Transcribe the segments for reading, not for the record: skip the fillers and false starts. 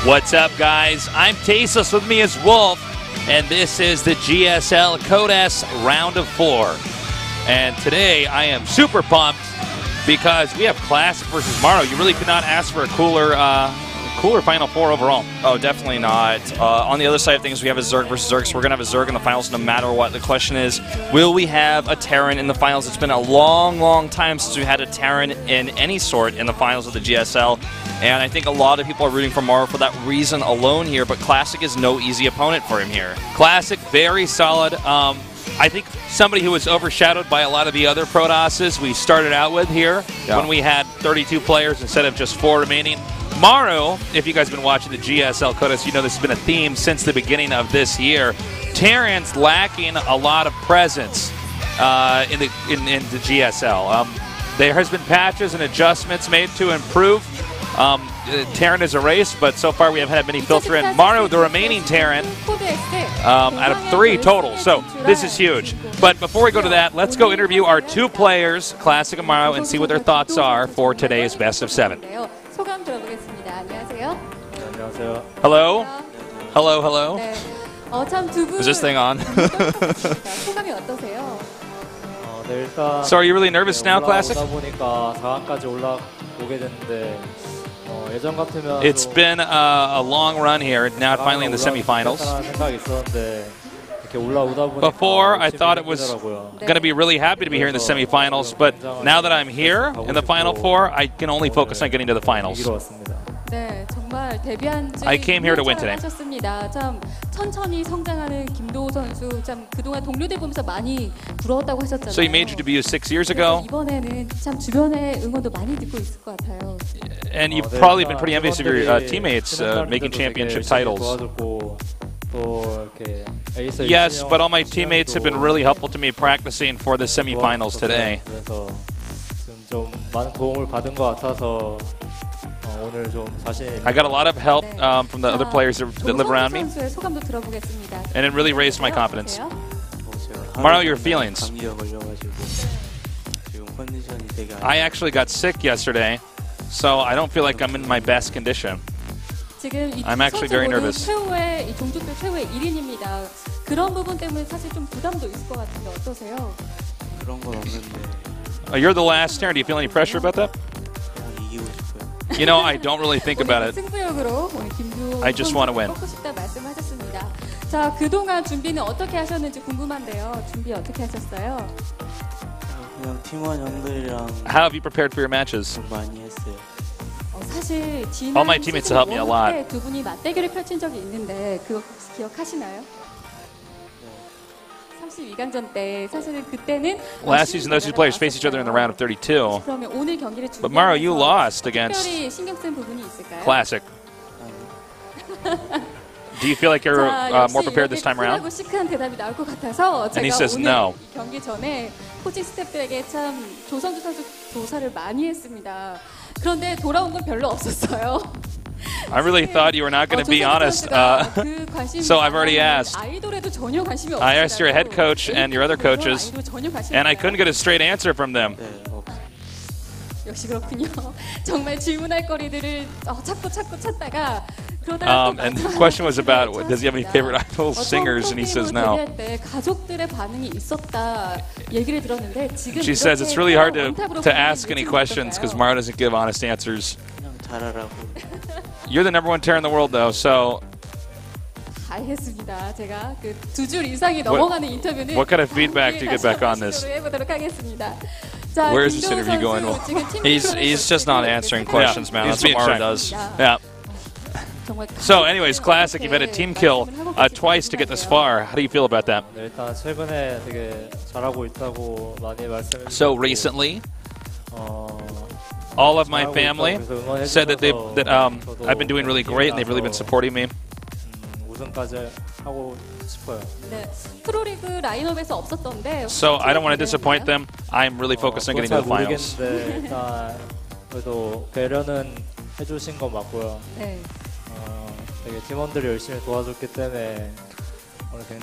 What's up, guys? I'm Tasteless, with me is Wolf, and this is the GSL VODs round of 4. And today I am super pumped because we have Classic versus Maru. You really could not ask for a cooler Final Four overall. Oh, definitely not. On the other side of things, we have a Zerg versus Zerg, so we're going to have a Zerg in the finals no matter what. The question is, will we have a Terran in the finals? It's been a long, long time since we had a Terran in any sort in the finals of the GSL, and I think a lot of people are rooting for Maru for that reason alone here, but Classic is no easy opponent for him here. Classic, very solid. I think somebody who was overshadowed by a lot of the other Protosses we started out with here when we had 32 players instead of just 4 remaining. Maru, if you guys have been watching the GSL VODs, you know this has been a theme since the beginning of this year. Terran's lacking a lot of presence in the GSL. There has been patches and adjustments made to improve Terran is a race, but so far we haven't had many filter in. Maru, the remaining Terran, out of 3 total, so this is huge. But before we go to that, let's go interview our 2 players, Classic and Maru, and see what their thoughts are for today's best of 7. 소감 들어보겠습니다. 안녕하세요. 안녕하세요. Hello? Hello, hello. 네. 참 두 분. Is this thing on? 소감이 어떠세요? 네, 일단 So are you really nervous now, Classic? 보니까 4강까지 올라오게 됐는데 예전 같으면 It's been a long run here, now finally in the semifinals. 생각이 있었는데 Before, I thought it was going to be really happy to be here in the semifinals, but now that I'm here in the Final Four, I can only focus on getting to the finals. 네, 정말 데뷔한 지 I came here to win today. 하셨습니다. 참 천천히 성장하는 김도호 선수, 참 그동안 동료들 보면서 많이 부러웠다고 하셨잖아요. So you made your debut 6 years ago. 이번에는 참 주변의 응원도 많이 듣고 있을 것 같아요. And you've probably been pretty envious of your teammates making championship titles. Yes, but all my teammates have been really helpful to me practicing for the semifinals today. I got a lot of help from the other players that live around me, and it really raised my confidence. Maru, your feelings? I actually got sick yesterday, so I don't feel like I'm in my best condition. I'm actually very nervous. 최후의 종족별 최후의 1인입니다. 그런 부분 때문에 사실 좀 부담도 있을 것 같은데 어떠세요? 그런 건 없는데. You're the last Terran. Do you feel any pressure about that? 이기고 싶어요. You know, I don't really think about it. 승부욕으로 I just want to win. 뽑고 싶다 말씀하셨습니다. 자, 그동안 준비는 어떻게 하셨는지 궁금한데요. 준비 어떻게 하셨어요? 그냥 팀원 형들이랑 How have you prepared for your matches? 좀 많이 했어요. 사실 All my teammates helped me a lot. 두 분이 맞대결을 펼친 적이 있는데 그거 혹시 기억하시나요? 32강전 때 사실은 그때는 Last season, those 2 players faced each other in the round of 32. 그러면 오늘 경기를 But Maru, you lost against 특별히 신경 쓴 부분이 있을까요? Classic. Do you feel like you're more prepared this time around? 시크한 대답이 나올 것 같아서 And he 제가 says 오늘 no. 경기 전에 코칭 스태프들에게 참 조선주 선수 조사를 많이 했습니다. 그런데 돌아온 건 별로 없었어요. I really thought you were not going to be honest, so I've already asked. I asked your head coach and your other coaches, and I couldn't get a straight answer from them. 역시 그렇군요. 정말 질문할 거리들을 찾다가 and the question was about, does he have any favorite idol singers, and he says no. She says it's really hard to ask any questions because Maru doesn't give honest answers. You're the #1 Terran in the world, though, so. 알겠습니다. 제가 그 2줄 이상이 넘어가는 인터뷰는 What kind of feedback do you get back on this? 해보도록 하겠습니다. Where is this interview going? He's just not answering questions, man. That's what Maru does. Yeah. So, anyways, Classic, you've had a team kill twice to get this far. How do you feel about that? 일단 최근에 되게 잘하고 있다고 많이 말씀해 So recently, all of my family said that I've been doing really great and they've really been supporting me. 우승까지 하고 싶어요. 네, 프로리그 라인업에서 없었던데. So I don't want to disappoint them. I'm really focused on getting to the finals. 일단 그래도 배려는 해주신 거 맞고요. 네. 되게 팀원들이 열심히 도와줬기 때문에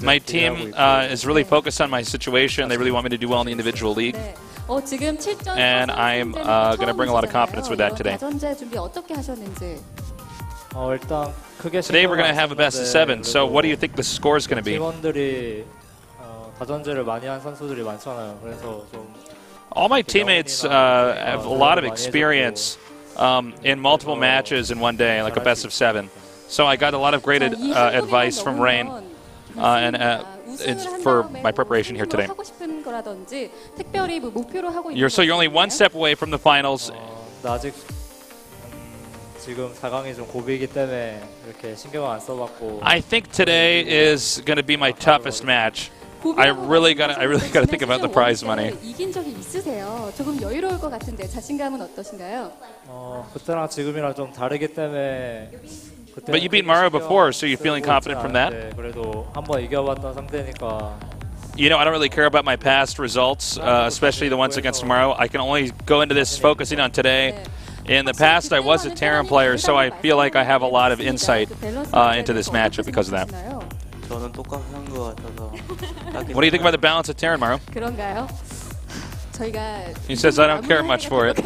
My team is really focused on my situation. They really want me to do well in the individual league. And I'm going to bring a lot of confidence with that today. 일단 크게 Today we're going to 신경은 have a best of 안 7. So what do you 그래도 think the score is going to be? 팀원들이 다전제를 많이 한 선수들이 많잖아요. 그래서 좀 All my teammates have a lot of experience in multiple matches in one day, like a best of 7. So I got a lot of great advice from Rain, and it's for my preparation here today. You're only one step away from the finals. 나 아직 지금 4강이 좀 고비이기 때문에 이렇게 신경을 안 써봤고. I think today is going to be my toughest match. I really got to think about the prize money. 이긴 적이 있으세요? 조금 여유로울 것 같은데 자신감은 어떠신가요? 그때랑 지금이랑 좀 다르기 때문에. But you beat Maru before, so you're feeling confident from that? 네, 그래도 한번 이겨봤던 상대니까. You know, I don't really care about my past results, especially the ones against Maru. I can only go into this focusing on today. In the past, I was a Terran player, so I feel like I have a lot of insight into this matchup because of that. 저는 똑같은 것 같아서. What do you think about the balance of Terran, Maru? 그런가요? 저희가 He says I don't care much for it.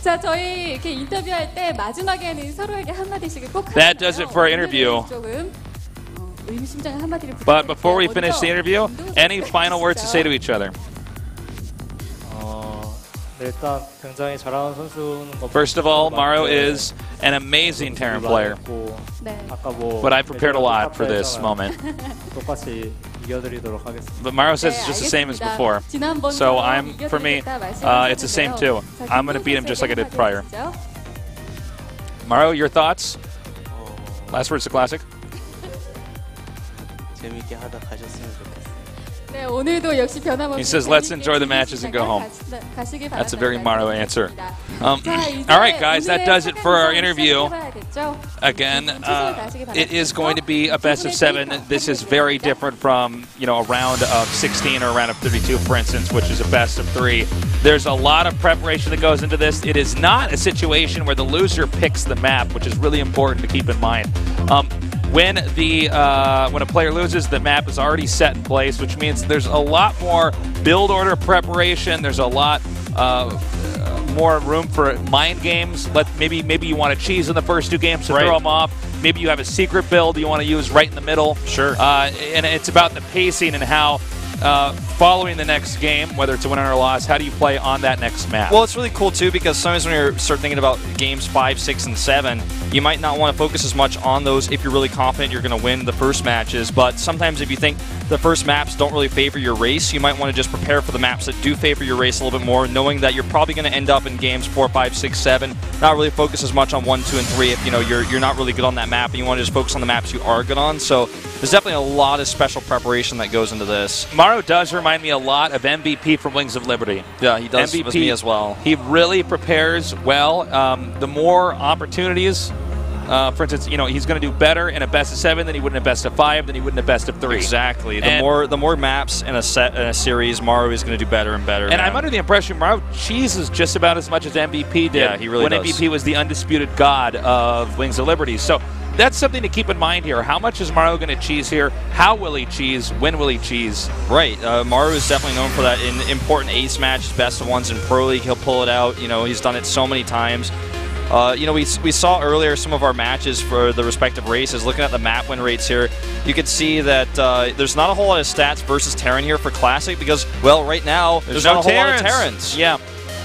자, 저희 이렇게 인터뷰할 때 마지막에는 서로에게 한마디씩을 꼭 That does it for our interview. 조금 의미심장한 한마디를 But before we finish the interview, any final words to say to each other? 일단 굉장히 잘하는 선수는 First of all, Maru is an amazing Terran player. But I've prepared a lot for this moment. 똑같이 이겨드리도록 하겠습니다. But Maru says it's just the same as before. So for me, it's the same too. I'm going to beat him just like I did prior. Maru, your thoughts? Last words to Classic? 재밌게 하다 가셨으면 좋겠어요. 네, 오늘도 역시 변함없이 He says, let's enjoy the matches and go home. That's a very Maru answer. All right, guys, that does it for our interview. Again, it is going to be a best of 7. This is very different from, a round of 16 or a round of 32, for instance, which is a best of 3. There's a lot of preparation that goes into this. It is not a situation where the loser picks the map, which is really important to keep in mind. When a player loses, the map is already set in place, which means there's a lot more build order preparation. There's a lot more room for mind games. Maybe you want to cheese in the first 2 games to throw them off. Maybe you have a secret build you want to use right in the middle. Sure. And it's about the pacing and how following the next game, whether it's a win or a loss, how do you play on that next map? Well, it's really cool too because sometimes when you start thinking about games 5, 6, and 7, you might not want to focus as much on those if you're really confident you're going to win the first matches. But sometimes if you think the first maps don't really favor your race, you might want to just prepare for the maps that do favor your race a little bit more, knowing that you're probably going to end up in games 4, 5, 6, 7. Not really focus as much on 1, 2, and 3 if you're not really good on that map and you want to just focus on the maps you are good on. So there's definitely a lot of special preparation that goes into this. Maru does remind me a lot of MVP from Wings of Liberty. Yeah, he does MVP, with me as well. He really prepares well. The more opportunities, for instance, he's going to do better in a best of 7 than he would in a best of 5 than he would in a best of 3. Exactly. The more maps in a series, Maru is going to do better and better. And I'm under the impression Maru cheeses just about as much as MVP did. Yeah, he really does. When MVP was the undisputed god of Wings of Liberty. So that's something to keep in mind here. How much is Maru going to cheese here? How will he cheese? When will he cheese? Right. Maru is definitely known for that in important ace matches, best of ones in Pro League. He'll pull it out. He's done it so many times. We saw earlier some of our matches for the respective races. Looking at the map win rates here, you could see that there's not a whole lot of stats versus Terran here for Classic because, well, right now there's not a whole lot of Terrans. Yeah.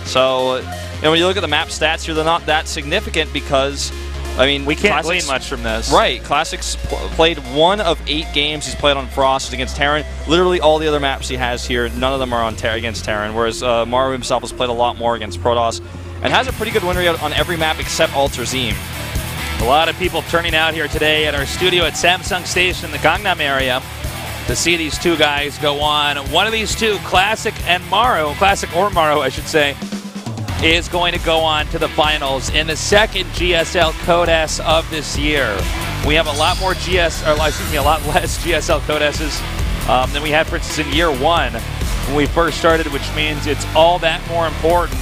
So, when you look at the map stats here, they're not that significant because, we can't glean much from this. Right. Classic's played 1 of 8 games he's played on Frost against Terran. Literally all the other maps he has here, none of them are against Terran, whereas Maru himself has played a lot more against Protoss and has a pretty good win rate on every map except Alterzim. A lot of people turning out here today at our studio at Samsung Station in the Gangnam area to see these 2 guys go on. One of these 2, Classic or Maru, I should say, is going to go on to the finals in the 2nd GSL Code S of this year. We have a lot less GSL Code S's than we had, for instance, in year 1 when we first started, which means it's all that more important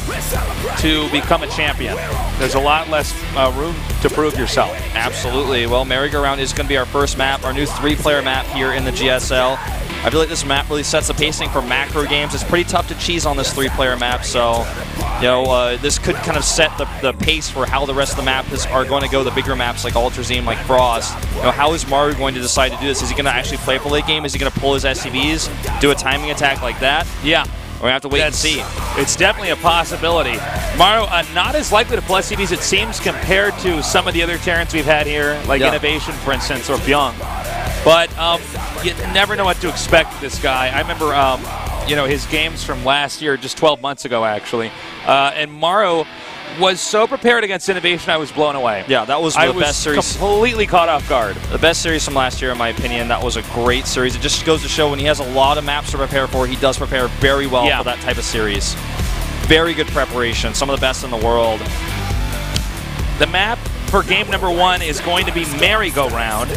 to become a champion. There's a lot less room to prove yourself. Absolutely. Well, Merry-Go-Round is going to be our first map, our new 3-player map here in the GSL. I feel like this map really sets the pacing for macro games. It's pretty tough to cheese on this 3-player map, so You know, this could kind of set the pace for how the rest of the maps are going to go, the bigger maps like Ultrazine, like Frost. You know, how is Maru going to decide to do this? Is he going to actually play for late game? Is he going to pull his SCVs, do a timing attack like that? Yeah. We're going to have to wait and see. It's definitely a possibility. Maru, not as likely to pull SCVs, it seems, compared to some of the other Terrans we've had here, like Innovation, for instance, or Byung. But you never know what to expect with this guy. I remember you know, his games from last year, just 12 months ago, actually. And Maru was so prepared against Innovation, I was blown away. Yeah, that was the best series. I was completely caught off guard. The best series from last year, in my opinion. That was a great series. It just goes to show when he has a lot of maps to prepare for, he does prepare very well for that type of series. Very good preparation. Some of the best in the world. The map for game number 1 is going to be merry-go-round.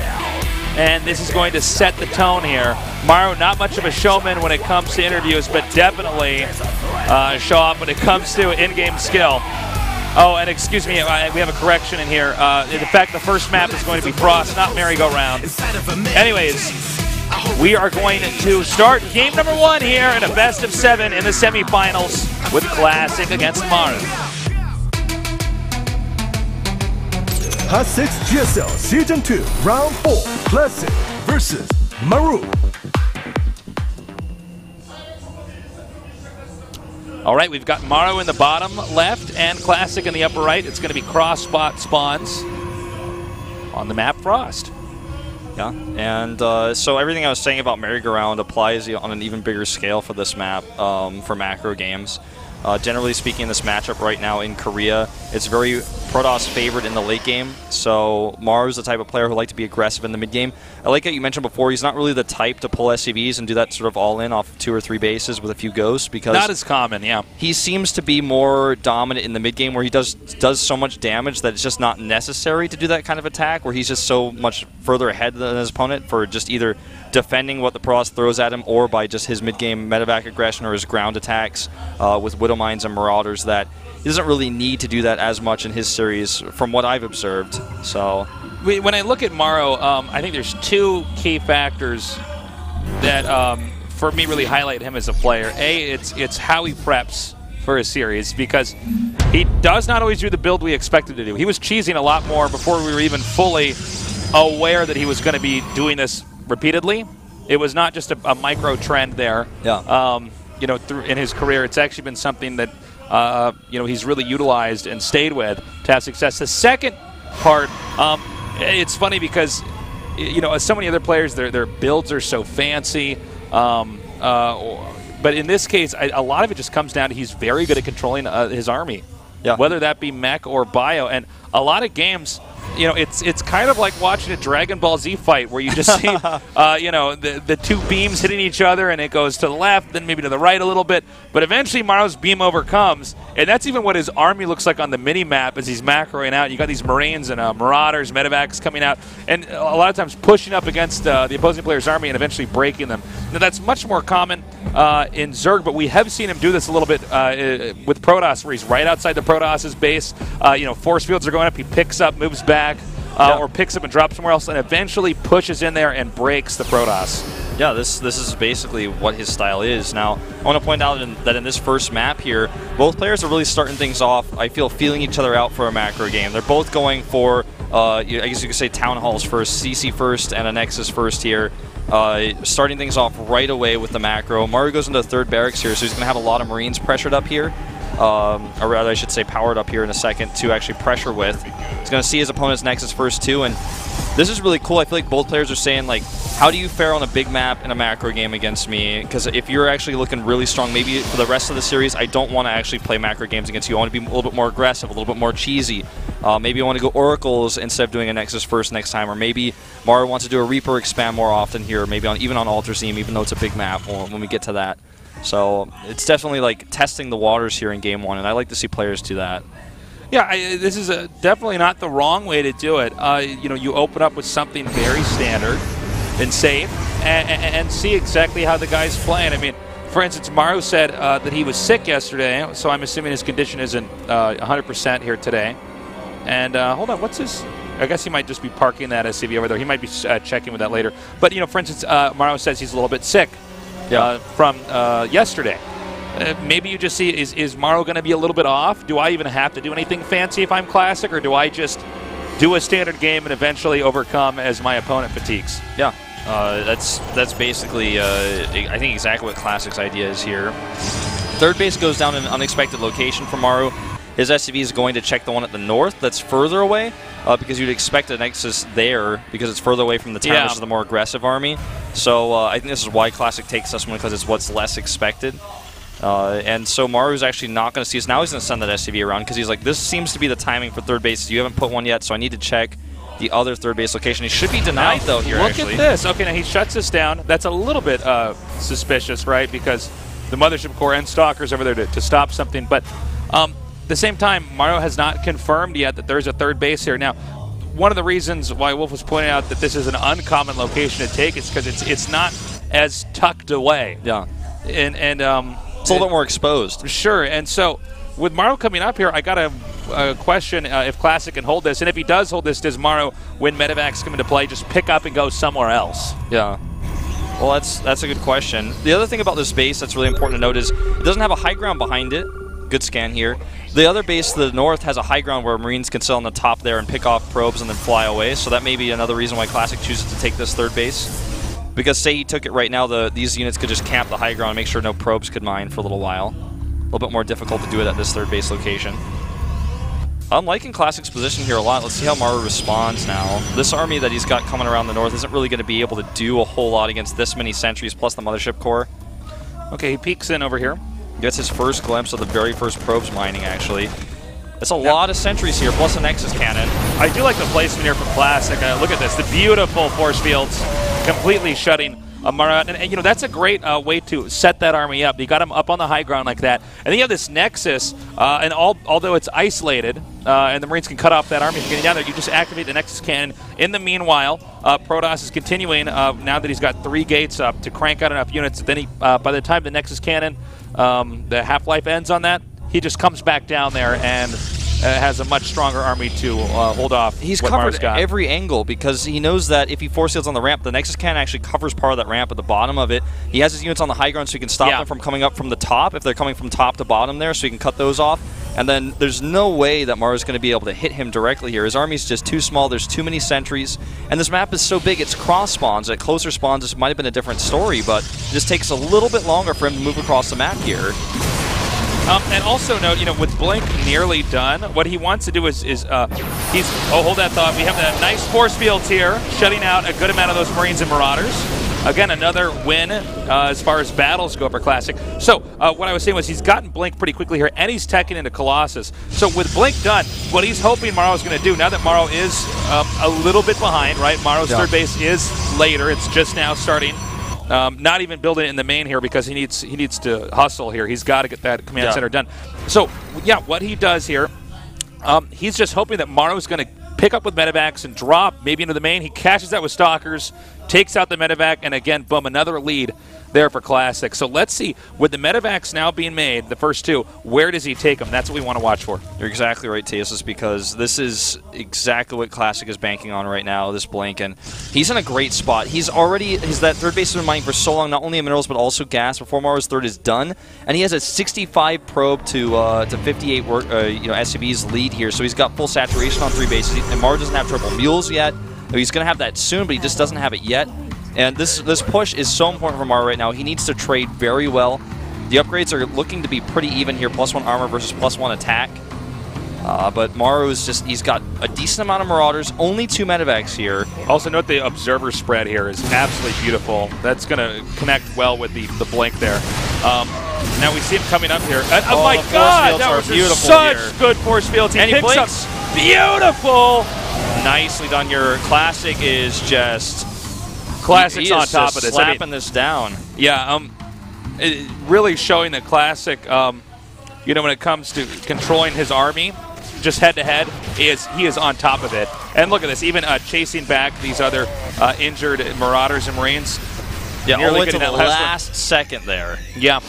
And this is going to set the tone here. Maru, not much of a showman when it comes to interviews, but definitely show off when it comes to in-game skill. Oh, and excuse me, we have a correction in here. In fact, the first map is going to be Frost, not merry-go-round. Anyways, we are going to start game number 1 here in a best of 7 in the semifinals with Classic against Maru. Hot 6 GSL Season 2 Round 4 Classic versus Maru. All right, we've got Maru in the bottom left and Classic in the upper right. It's going to be cross-spot spawns on the map Frost. Yeah, and so everything I was saying about merry-go-round applies on an even bigger scale for this map for macro games. Generally speaking, this matchup right now in Korea, it's very Protoss favored in the late game, so Maru's the type of player who like to be aggressive in the mid game. I like what you mentioned before, he's not really the type to pull SCVs and do that sort of all-in off of 2 or 3 bases with a few ghosts, because not as common, yeah. He seems to be more dominant in the mid game where he does so much damage that it's just not necessary to do that kind of attack, where he's just so much further ahead than his opponent for just either defending what the Protoss throws at him or by just his mid-game medevac aggression or his ground attacks with Widow Mines and Marauders, that he doesn't really need to do that as much in his series from what I've observed. So when I look at Maru, I think there's 2 key factors that for me really highlight him as a player. A, it's how he preps for a series, because he does not always do the build we expected to do. He was cheesing a lot more before we were even fully aware that he was going to be doing this repeatedly. It was not just a micro trend there. Yeah. You know, in his career, it's actually been something that you know, he's really utilized and stayed with to have success. The second part, it's funny because, you know, as so many other players, their builds are so fancy. But in this case, a lot of it just comes down to he's very good at controlling his army, whether that be mech or bio. And a lot of games, you know, it's kind of like watching a Dragon Ball Z fight where you just see, you know, the 2 beams hitting each other, and it goes to the left, then maybe to the right a little bit. But eventually Maru's beam overcomes, and that's even what his army looks like on the mini-map as he's macroing out. You got these Marines and Marauders, medevacs coming out, and a lot of times pushing up against the opposing player's army and eventually breaking them. Now, that's much more common in Zerg, but we have seen him do this a little bit with Protoss, where he's right outside the Protoss's base. You know, force fields are going up, he picks up, moves back, or picks up and drops somewhere else, and eventually pushes in there and breaks the Protoss. Yeah, this is basically what his style is. Now, I want to point out that in this first map here, both players are really starting things off, I feel, feeling each other out for a macro game. They're both going for, I guess you could say, Town Halls first, CC first, and a Nexus first here. Starting things off right away with the macro. Maru goes into the 3rd barracks here, so he's going to have a lot of Marines pressured up here. Or rather, I should say powered up here in a second to actually pressure with. He's going to see his opponent's Nexus first too, and this is really cool. I feel like both players are saying, like, how do you fare on a big map in a macro game against me? Because if you're actually looking really strong, maybe for the rest of the series, I don't want to actually play macro games against you. I want to be a little bit more aggressive, a little bit more cheesy. Maybe I want to go Oracles instead of doing a Nexus first next time, or maybe Maru wants to do a Reaper expand more often here, maybe even on Ultrazine, even though it's a big map when we get to that. So it's definitely like testing the waters here in Game 1, and I like to see players do that. Yeah, this is definitely not the wrong way to do it. You know, you open up with something very standard and safe, and see exactly how the guy's playing. I mean, for instance, Maru said that he was sick yesterday, so I'm assuming his condition isn't 100% here today. And hold on, what's his? I guess he might just be parking that SCV over there. He might be checking with that later. But, you know, for instance, Maru says he's a little bit sick from yesterday. maybe you just see, is Maru going to be a little bit off? Do I even have to do anything fancy if I'm Classic, or do I just do a standard game and eventually overcome as my opponent fatigues? Yeah, that's basically, I think, exactly what Classic's idea is here. Third base goes down in an unexpected location for Maru. His SCV is going to check the one at the north that's further away, because you'd expect a Nexus there because it's further away from the town, which is the more aggressive army. So I think this is why Classic takes this one, because it's what's less expected. And so Maru's actually not going to see us. Now he's going to send that SCV around because he's like, this seems to be the timing for third base. You haven't put one yet, so I need to check the other third base location. He should be denied, though, here, Look at this. Okay, now he shuts this down. That's a little bit suspicious, right? Because the Mothership Core and Stalker's over there to stop something. But at the same time, Maru has not confirmed yet that there's a third base here. Now, one of the reasons why Wolf was pointing out that this is an uncommon location to take is because it's not as tucked away. Yeah. And it's a little bit more exposed. Sure, and so with Maru coming up here, I got a question if Classic can hold this, and if he does hold this, does Maru, when Medivacs come into play, just pick up and go somewhere else? Yeah. Well, that's a good question. The other thing about this base that's really important to note is it doesn't have a high ground behind it. Good scan here. The other base to the north has a high ground where Marines can sit on the top there and pick off probes and then fly away, so that may be another reason why Classic chooses to take this third base. Because say he took it right now, these units could just camp the high ground and make sure no probes could mine for a little while. A little bit more difficult to do it at this third base location. I'm liking Classic's position here a lot. Let's see how Maru responds now. This army that he's got coming around the north isn't really going to be able to do a whole lot against this many sentries plus the Mothership Core. Okay, he peeks in over here. Gets his first glimpse of the very first probes mining, actually. That's a lot of sentries here, plus a Nexus cannon. I do like the placement here from Classic. Look at this, the beautiful force fields completely shutting Maru out. And you know, that's a great way to set that army up. You got him up on the high ground like that. And then you have this Nexus, and although it's isolated, and the Marines can cut off that army from getting down there, you just activate the Nexus cannon. In the meanwhile, Protoss is continuing, now that he's got 3 gates up, to crank out enough units. Then he, by the time the Nexus cannon, the half-life ends on that, he just comes back down there and has a much stronger army to hold off. He's covered every angle because he knows that if he force fields on the ramp, the Nexus cannon actually covers part of that ramp at the bottom of it. He has his units on the high ground so he can stop them from coming up from the top if they're coming from top to bottom there, so he can cut those off. And then there's no way that Maru's going to be able to hit him directly here. His army's just too small, there's too many sentries, and this map is so big it's cross spawns. At closer spawns this might have been a different story, but it just takes a little bit longer for him to move across the map here. And also note, you know, with Blink nearly done, what he wants to do is hold that thought. We have that nice force fields here, shutting out a good amount of those Marines and Marauders. Again, another win as far as battles go for Classic. So what I was saying was he's gotten Blink pretty quickly here, and he's teching into Colossus. So with Blink done, what he's hoping Maru is going to do, now that Maru is a little bit behind, right? Maru's third base is later. It's just now starting. Not even building it in the main here because he needs to hustle here. He's got to get that command center done. So, yeah, what he does here, he's just hoping that Maru's going to pick up with medevacs and drop maybe into the main. He cashes that with Stalkers, takes out the medevac, and again, boom, another lead there for Classic. So let's see, with the medevacs now being made, the first 2, where does he take them? That's what we want to watch for. You're exactly right, Teosis, because this is exactly what Classic is banking on right now, this Blink, and he's in a great spot. He's that third base has been mining for so long, not only in minerals but also gas before Maru's third is done, and he has a 65 probe to 58 SCV's lead here, so he's got full saturation on 3 bases, and Maru doesn't have triple mules yet. He's going to have that soon, but he just doesn't have it yet. And this push is so important for Maru right now. He needs to trade very well. The upgrades are looking to be pretty even here, +1 armor versus +1 attack. But Maru is he's got a decent amount of Marauders, only 2 medevacs here. Also note the observer spread here is absolutely beautiful. That's going to connect well with the Blink there. Now we see him coming up here. And, oh my God, that was beautiful such here. Good force fields. He picks up. Beautiful. Nicely done. Your Classic is just... Classic's on top of this. Slapping this down. Yeah, really showing that Classic, you know, when it comes to controlling his army, just head-to-head, he is on top of it. And look at this, even chasing back these other injured Marauders and Marines. Yeah, all the way to the last second there. Yeah.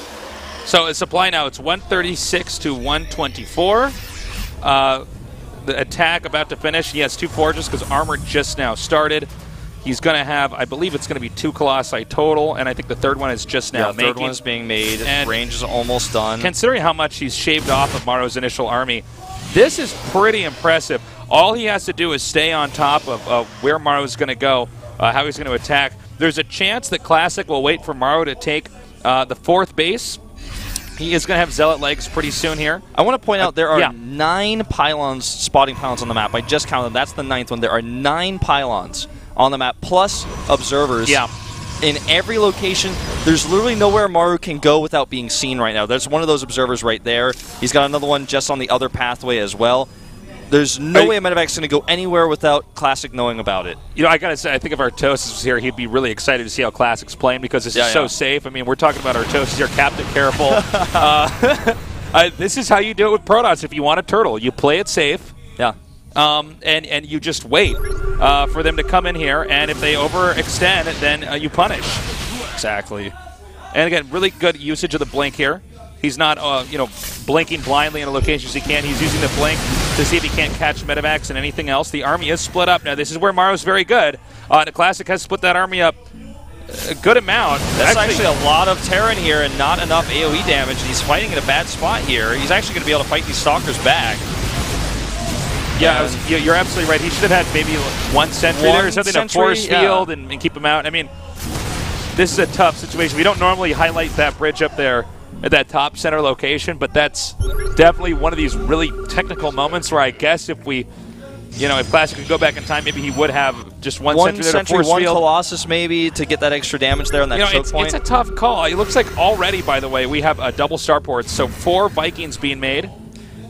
So supply now, it's 136 to 124. The attack about to finish. He has 2 forges because armor just now started. He's going to have, I believe it's going to be 2 Colossi total, and I think the third one is just now making. The third one's being made. And range is almost done. Considering how much he's shaved off of Maru's initial army, this is pretty impressive. All he has to do is stay on top of where Maru's going to go, how he's going to attack. There's a chance that Classic will wait for Maru to take the 4th base. He is going to have Zealot legs pretty soon here. I want to point out there are 9 pylons, spotting pylons on the map. I just counted them. That's the 9th one. There are 9 pylons on the map, plus observers. Yeah. In every location, there's literally nowhere Maru can go without being seen right now. There's one of those observers right there. He's got another one just on the other pathway as well. There's no way a medevac's going to go anywhere without Classic knowing about it. You know, I got to say, I think if Artosis was here, he'd be really excited to see how Classic's playing because this is so safe. I mean, we're talking about Artosis here, Captain Careful. This is how you do it with Protoss. If you want a turtle, you play it safe. Yeah. And you just wait for them to come in here, and if they overextend, then you punish. Exactly. And again, really good usage of the blink here. He's not, blinking blindly in the locations he can. He's using the blink to see if he can't catch medevacs and anything else. The army is split up. Now, this is where Maru's very good. The Classic has split that army up a good amount. That's actually a lot of Terran here and not enough AoE damage. He's fighting in a bad spot here. He's actually going to be able to fight these Stalkers back. Yeah, you're absolutely right. He should have had maybe 1 sentry there or something to force field and keep him out. I mean, this is a tough situation. We don't normally highlight that bridge up there at that top center location, but that's definitely one of these really technical moments where I guess if we, if Classic could go back in time, maybe he would have just 1 sentry there to force one field. Colossus maybe to get that extra damage there on that choke point. It's a tough call. It looks like already, by the way, we have a double starport, so 4 Vikings being made.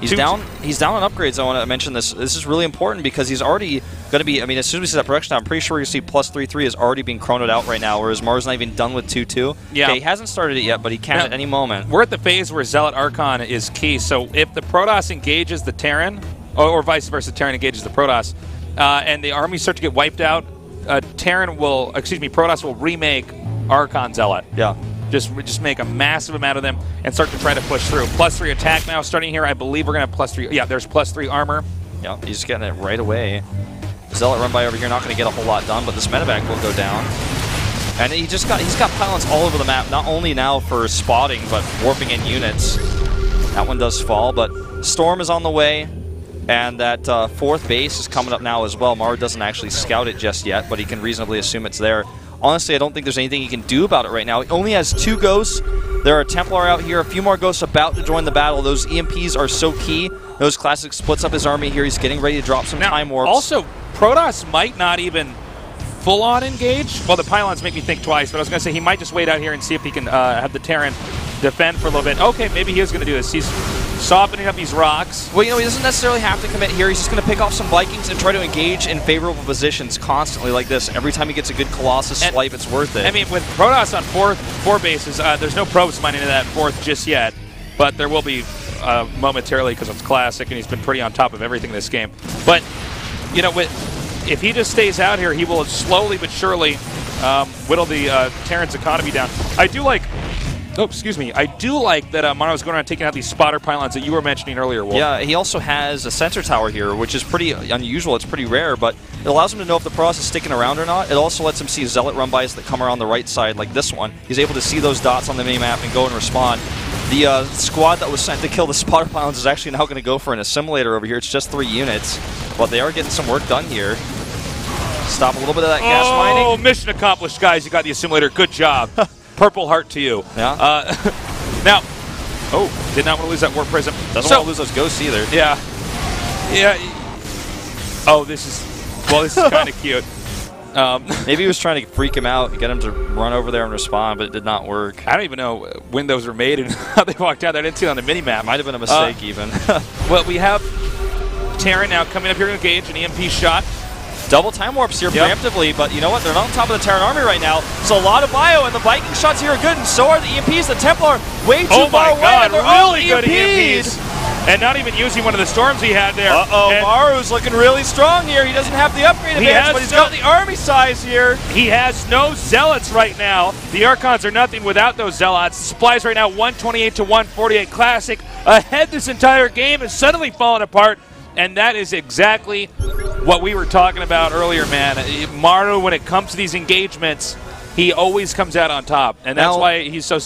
He's down on upgrades. I want to mention this. This is really important because he's already going to be, as soon as we see that production, I'm pretty sure you see plus 3/3 is already being chronoed out right now, whereas Maru's not even done with 2/2. Yeah. Okay, he hasn't started it yet, but he can at any moment. We're at the phase where Zealot Archon is key, so if the Protoss engages the Terran, or vice versa, Terran engages the Protoss, and the armies start to get wiped out, Protoss will remake Archon Zealot. Yeah. Just make a massive amount of them and start to try to push through. +3 attack now starting here. I believe we're going to have +3. Yeah, there's +3 armor. Yeah, he's getting it right away. Zealot run by over here, not going to get a whole lot done, but this medevac will go down. And he's got pylons all over the map, not only now for spotting, but warping in units. That one does fall, but Storm is on the way, and that 4th base is coming up now as well. Maru doesn't actually scout it just yet, but he can reasonably assume it's there. Honestly, I don't think there's anything he can do about it right now. He only has 2 ghosts. There are Templar out here, a few more ghosts about to join the battle. Those EMPs are so key. Those Classic splits up his army here. He's getting ready to drop some time warps. Also, Protoss might not even full-on engage. Well, the pylons make me think twice, but I was going to say he might just wait out here and see if he can have the Terran defend for a little bit. Okay, maybe he is going to do this. He's softening up these rocks. Well, he doesn't necessarily have to commit here. He's just going to pick off some Vikings and try to engage in favorable positions constantly like this. Every time he gets a good Colossus swipe, it's worth it. I mean, with Protoss on 4 bases, there's no probes mining into that 4th just yet, but there will be momentarily because it's Classic, and he's been pretty on top of everything this game. But, if he just stays out here, he will slowly but surely whittle the Terran's economy down. I do like that Maru's going around taking out these spotter pylons that you were mentioning earlier, Wolf. Yeah, he also has a sensor tower here, which is pretty unusual. It's pretty rare, but it allows him to know if the Protoss is sticking around or not. It also lets him see Zealot run-bys that come around the right side, like this one. He's able to see those dots on the mini-map and go and respond. The squad that was sent to kill the spotter pylons is actually now going to go for an assimilator over here. It's just 3 units, but they are getting some work done here. Stop a little bit of that gas mining. Oh, mission accomplished, guys. You got the assimilator. Good job. Purple heart to you. Yeah. Now, did not want to lose that warp prism. Doesn't want to lose those ghosts either. Yeah. Yeah. Oh, this is kind of cute. Maybe he was trying to freak him out and get him to run over there and respond, but it did not work. I don't even know when those were made and how they walked out. I didn't see it on the mini-map. Might have been a mistake even. Well, we have Terran now coming up here to engage, an EMP shot. Double time warps here preemptively, but you know what? They're not on top of the Terran army right now. So a lot of bio, and the Viking shots here are good, and so are the EMPs. The Templar way too far away. Oh my God, really good EMPs. And not even using one of the storms he had there. Maru's looking really strong here. He doesn't have the upgrade advantage, but he's got the army size here. He has no Zealots right now. The Archons are nothing without those Zealots. The supplies right now 128 to 148. Classic ahead this entire game is suddenly falling apart, and that is exactly what we were talking about earlier, man. Maru, when it comes to these engagements, he always comes out on top, and that's why he's so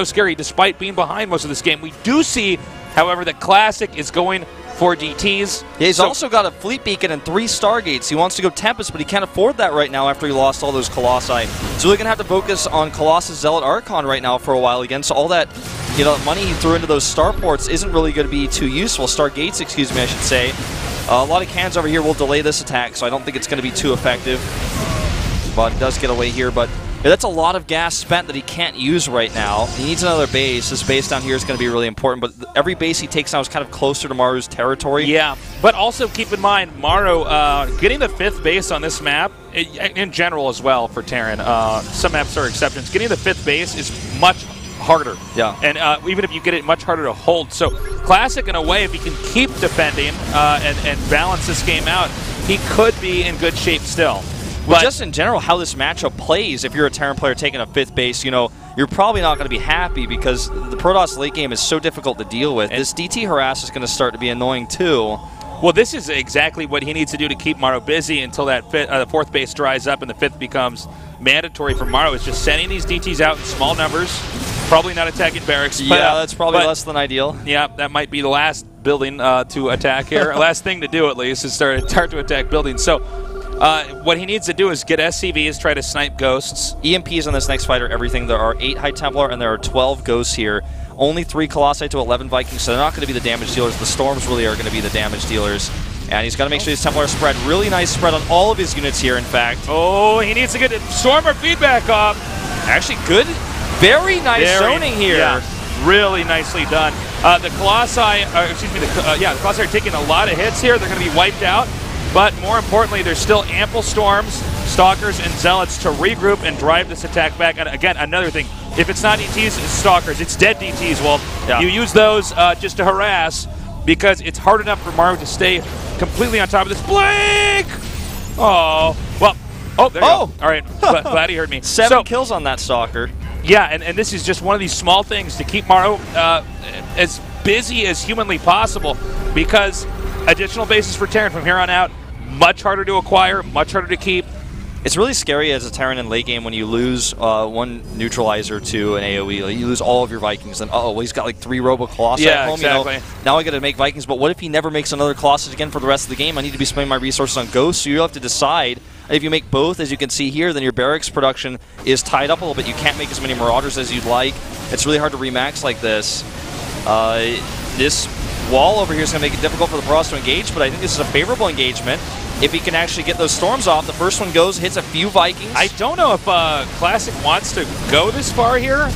scary despite being behind most of this game. We do see, however, that Classic is going for DTs. Yeah, he's also got a Fleet Beacon and 3 Stargates. He wants to go Tempest, but he can't afford that right now after he lost all those Colossi. So we're going to have to focus on Colossus, Zealot, Archon right now for a while again. So all that, you know, money he threw into those Starports isn't really going to be too useful. Stargates, excuse me, I should say. A lot of cannons over here will delay this attack, so I don't think it's going to be too effective. But it does get away here, but yeah, that's a lot of gas spent that he can't use right now. He needs another base. This base down here is going to be really important, but every base he takes now is kind of closer to Maru's territory. Yeah, but also keep in mind, Maru getting the 5th base on this map, in general as well for Terran, some maps are exceptions, getting the 5th base is much harder. Yeah. And even if you get it, much harder to hold. So Classic, in a way, if he can keep defending and balance this game out, he could be in good shape still. Well, just in general, how this matchup plays, if you're a Terran player taking a 5th base, you know, you're probably not going to be happy because the Protoss late game is so difficult to deal with. This DT harass is going to start to be annoying too. Well, this is exactly what he needs to do to keep Maru busy until that 4th base dries up and the 5th becomes mandatory for Maru. It's just sending these DTs out in small numbers, probably not attacking barracks. Yeah, that's probably less than ideal. Yeah, that might be the last building to attack here. Last thing to do, at least, is start to attack buildings. So what he needs to do is get SCVs, try to snipe ghosts. EMPs on this next fight are everything. There are 8 High Templar and there are 12 ghosts here. Only 3 Colossi to 11 Vikings, so they're not going to be the damage dealers. The Storms really are going to be the damage dealers. And he's got to make sure these Templars spread. Really nice spread on all of his units here, in fact. Oh, he needs to get Stormer feedback off. Actually, good. Very nice zoning here. Yeah, really nicely done. The Colossi, the Colossi are taking a lot of hits here. They're going to be wiped out. But more importantly, there's still ample Storms, Stalkers, and Zealots to regroup and drive this attack back. And again, another thing, if it's not DTs, it's Stalkers. It's dead DTs. Well, you use those just to harass because it's hard enough for Maru to stay completely on top of this. Blink! Oh, well, there you go. All right, glad he heard me. 7 kills on that Stalker. Yeah, and this is just one of these small things to keep Maru as busy as humanly possible because additional bases for Terran from here on out, much harder to acquire, much harder to keep. It's really scary as a Terran in late game when you lose one neutralizer to an AoE. Like, you lose all of your Vikings, and well, he's got like 3 Robo Colossi at home. Exactly. You know, now I got to make Vikings, but what if he never makes another Colossus again for the rest of the game? I need to be spending my resources on Ghosts, so you have to decide. If you make both, as you can see here, then your barracks production is tied up a little bit. You can't make as many Marauders as you'd like. It's really hard to remax like this. This wall over here is going to make it difficult for the Protoss to engage, but I think this is a favorable engagement. If he can actually get those Storms off, the first one goes, hits a few Vikings. I don't know if Classic wants to go this far here,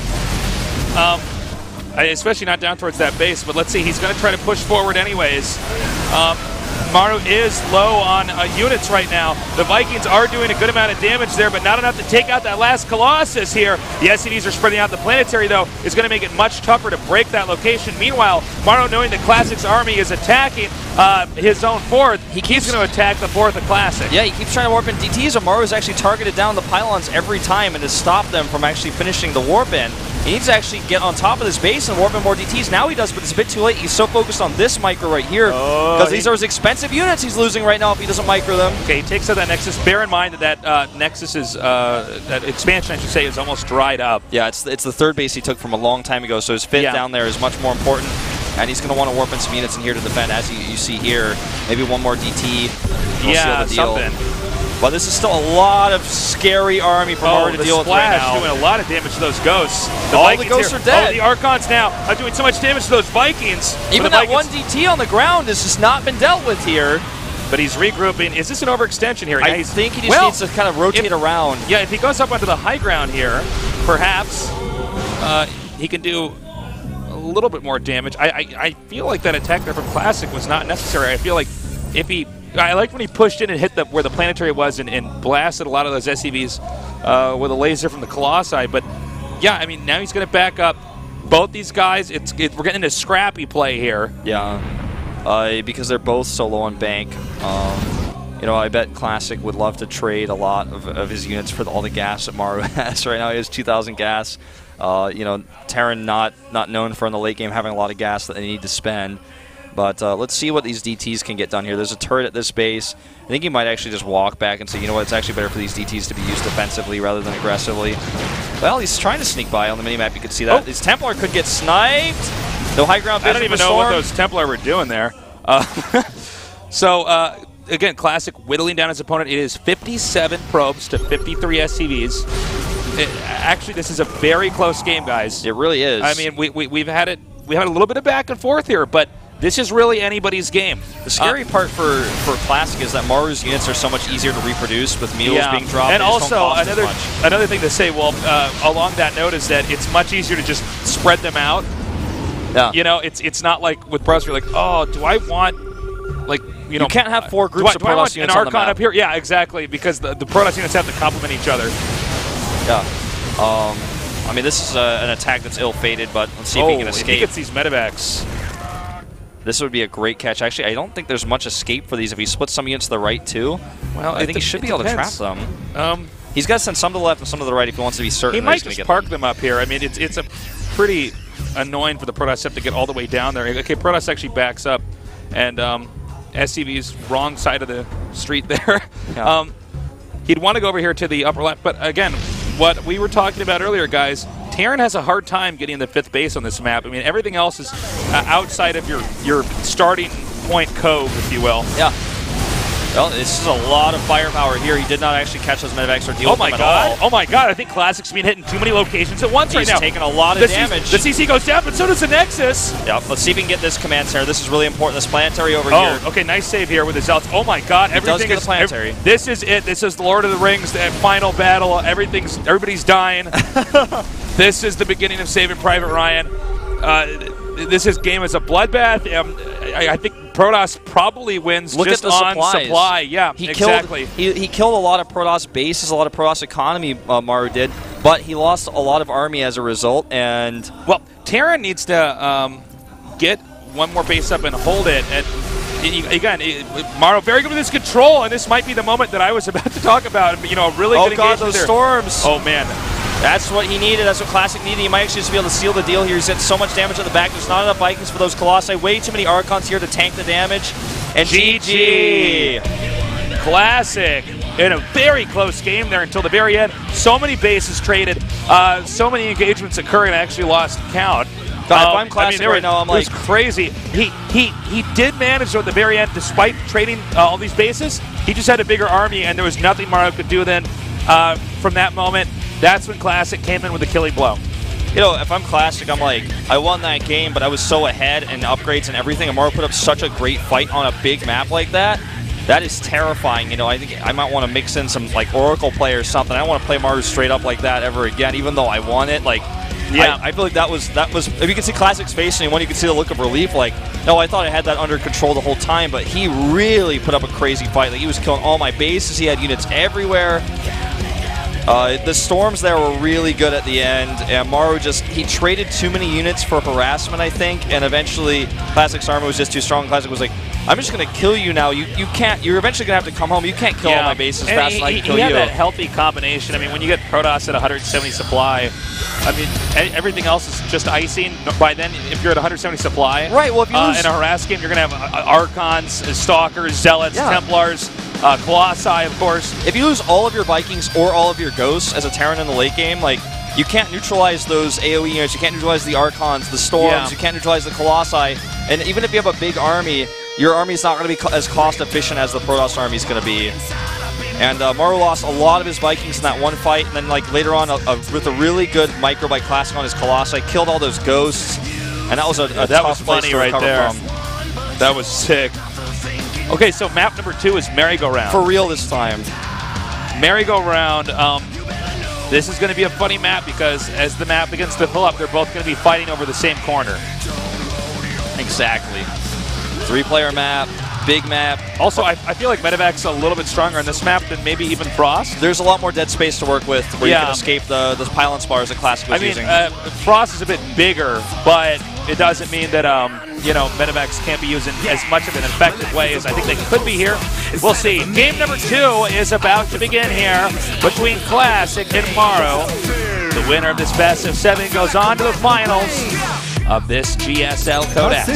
especially not down towards that base, but let's see, he's going to try to push forward anyways. Maru is low on units right now. The Vikings are doing a good amount of damage there, but not enough to take out that last Colossus here. The SCVs are spreading out. The Planetary, though, is going to make it much tougher to break that location. Meanwhile, Maru, knowing that Classic's army is attacking his own 4th, he's going to attack the 4th of Classic. Yeah, he keeps trying to warp in DTs, and Maru's actually targeted down the pylons every time and has stopped them from actually finishing the warp in. He needs to actually get on top of this base and warp in more DTs. Now he does, but it's a bit too late. He's so focused on this micro right here because these are his expensive units he's losing right now if he doesn't micro them. Okay, he takes out that Nexus. Bear in mind that Nexus is, that expansion, I should say, is almost dried up. Yeah, it's the 3rd base he took from a long time ago, so his 5th down there is much more important. And he's going to want to warp in some units in here to defend, as you see here. Maybe one more DT. Yeah, something. But this is still a lot of scary army for Maru to deal with right now. Doing a lot of damage to those ghosts. All the ghosts are dead. Oh, the Archons now are doing so much damage to those Vikings. Even that one DT on the ground has just not been dealt with here. But he's regrouping. Is this an overextension here? I think he just needs to kind of rotate around. Yeah, if he goes up onto the high ground here, perhaps he can do a little bit more damage. I feel like that attack there from Classic was not necessary. I feel like if he... I liked when he pushed in and hit where the Planetary was and blasted a lot of those SCVs with a laser from the Colossi. But, yeah, I mean, now he's going to back up both these guys. We're getting into scrappy play here. Yeah, because they're both so low on bank. You know, I bet Classic would love to trade a lot of his units for all the gas that Maru has right now. He has 2,000 gas. You know, Terran not known for in the late game having a lot of gas that they need to spend. But let's see what these DTs can get done here. There's a turret at this base. I think he might actually just walk back and say, you know what, it's actually better for these DTs to be used defensively rather than aggressively. Well, he's trying to sneak by on the minimap. You can see that. Oh. These Templar could get sniped. No high ground vision. I don't even know what those Templar were doing there. Again, Classic whittling down his opponent. It is 57 probes to 53 SCVs. Actually, this is a very close game, guys. It really is. I mean, we've had a little bit of back and forth here, but this is really anybody's game. The scary part for Classic is that Maru's units are so much easier to reproduce with meals being dropped. And also another thing to say, well, along that note is that it's much easier to just spread them out. Yeah. You know, it's not like with Pros, you're like, oh, do I want, like, you know, you can't have 4 groups of Protoss units on the map. an Archon up here? Yeah, exactly, because the Protoss units have to complement each other. Yeah. I mean, this is an attack that's ill-fated, but let's see if he can escape. If he gets these medevacs. This would be a great catch. Actually, I don't think there's much escape for these if he splits some units to the right, too. Well, I think he should be able to trap them. He's got to send some to the left and some to the right if he wants to be certain. He might just park them up here. I mean, it's a pretty annoying for the Protoss to get all the way down there. Okay, Protoss actually backs up, and SCV's wrong side of the street there. Yeah. He'd want to go over here to the upper left, but again, what we were talking about earlier, guys, Terran has a hard time getting the 5th base on this map. I mean, everything else is outside of your starting point cove, if you will. Yeah. Well, this is a lot of firepower here. He did not actually catch those medevacs or deal with them at all. Oh my god, I think Classic's been hitting too many locations at once right now. He's taking a lot of damage. The CC goes down, but so does the Nexus. Yep, let's see if we can get this command center. This is really important. This planetary over here. Oh, okay, nice save here with the Zealots. Oh my god, everything is planetary. This is it. This is the Lord of the Rings, the final battle. Everybody's dying. This is the beginning of Saving Private Ryan. This game is a bloodbath. I think Protoss probably wins just on supply. Yeah, exactly. He killed a lot of Protoss bases, a lot of Protoss economy, Maru did, but he lost a lot of army as a result. And well, Terran needs to get one more base up and hold it. And again, Maru very good with his control, and this might be the moment that I was about to talk about. You know, really good engagement those there. storms! Oh man. That's what he needed. That's what Classic needed. He might actually just be able to seal the deal here. He's got so much damage at the back. There's not enough Vikings for those Colossi. Way too many Archons here to tank the damage. And GG! Classic in a very close game there until the very end. So many bases traded. So many engagements occurring. I actually lost count. God, if I'm Classic right now, I'm like... It was crazy. He did manage at the very end, despite trading all these bases. He just had a bigger army, and there was nothing Maru could do then from that moment. That's when Classic came in with the killing blow. You know, if I'm Classic, I'm like, I won that game, but I was so ahead in upgrades and everything, and Maru put up such a great fight on a big map like that. That is terrifying. You know, I think I might want to mix in some, like, Oracle play or something. I don't want to play Maru straight up like that ever again, even though I won it. Like, yeah. I feel like that was, if you can see Classic's face and when you can see the look of relief, like, no, I thought I had that under control the whole time, but he really put up a crazy fight. Like, he was killing all my bases. He had units everywhere. The storms there were really good at the end, and Maru he traded too many units for harassment, I think, and eventually Classic's armor was just too strong. Classic was like, I'm just going to kill you now. You can't, you're eventually going to have to come home. You can't kill all my bases fast enough to kill you. He had that healthy combination. I mean, when you get Protoss at 170 supply, I mean, everything else is just icing. By then, if you're at 170 supply, right? Well, if you lose in a harass game, you're going to have Archons, Stalkers, Zealots, Templars, Colossi, of course. If you lose all of your Vikings or all of your Ghosts as a Terran in the late game, like, you can't neutralize those AoE units, you can't neutralize the Archons, the Storms, you can't neutralize the Colossi, and even if you have a big army, your army is not going to be as cost efficient as the Protoss army is going to be. And Maru lost a lot of his Vikings in that one fight, and then like later on with a really good micro by Classic on his Colossi, killed all those Ghosts, and that was a tough place to recover from. That was sick. Okay, so map number 2 is Merry-Go-Round. For real this time. Merry-Go-Round. This is going to be a funny map because as the map begins to fill up, they're both going to be fighting over the same corner. Exactly. 3-player map, big map. Also, I feel like Medevac's a little bit stronger on this map than maybe even Frost. There's a lot more dead space to work with where you can escape the pylon spars that Classic was using. Frost is a bit bigger, but it doesn't mean that you know, Medevacs can't be used in as much of an effective way as I think they could be here. We'll see. Game number 2 is about to begin here between Classic and Maru. The winner of this best of 7 goes on to the finals of this GSL Codex.